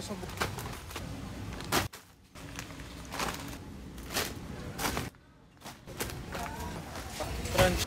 Sasabog. Crunch.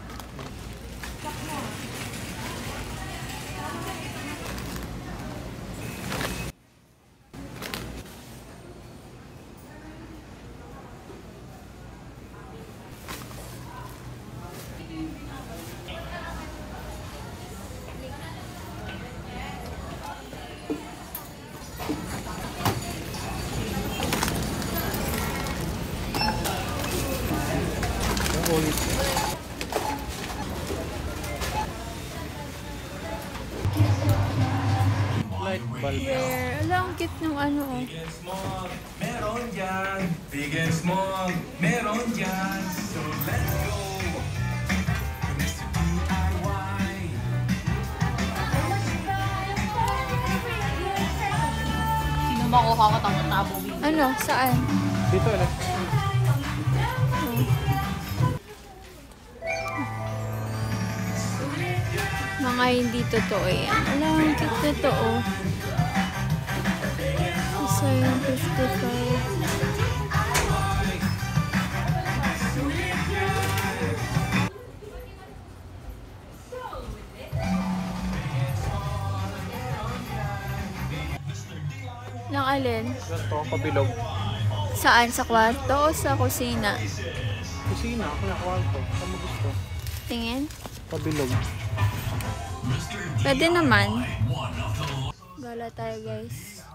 Light bulb. Where? Ala, ang cute ng ano oh. Big and small, meron dyan. Big and small, meron dyan. So let's go. Mr. DIY. Sino makuha ko tabo-tabo? Ano? Saan? Dito ulit. Mga hindi totoo yan. Ala, ang cute totoo. Isa yung 55. Nang alin? Ganito, pabilog. Saan? Sa kwarto o sa kusina? Kusina, ako na kwarto. Saan mo gusto? Tingin? Pabilog. Pwede naman. Gala tayo guys.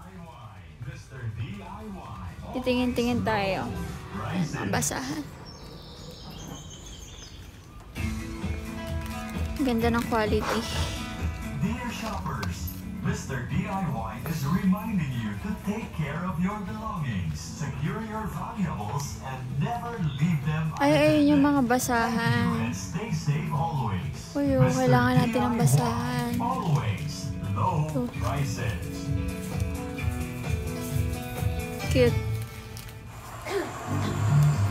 Titingin-tingin tayo. Mabasahan. Ganda ng quality. Dear shoppers, Mr. DIY is reminding you to take care of your belongings, secure your valuables, and never leave them Ay, ayun yung mga basahan. and stay safe always. Uy, kailangan natin ng basahan. Always low prices. Cute.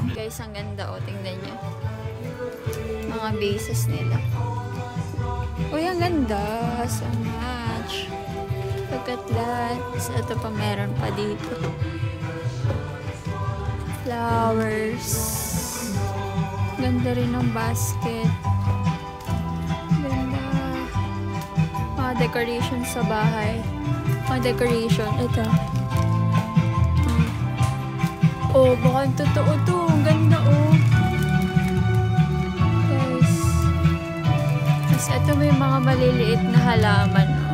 Guys, ang ganda o. Tingnan nyo. Mga bases nila. Uy, ang ganda. So much. Look at that. So, ito pa meron pa dito. Flowers. Ganda rin ng basket. Ganda. Mga decoration sa bahay. Mga decoration. Ito. Oh, baka totoo to. Ang ganda, oh. Guys. Tapos ito may mga maliliit na halaman. Oh.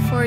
14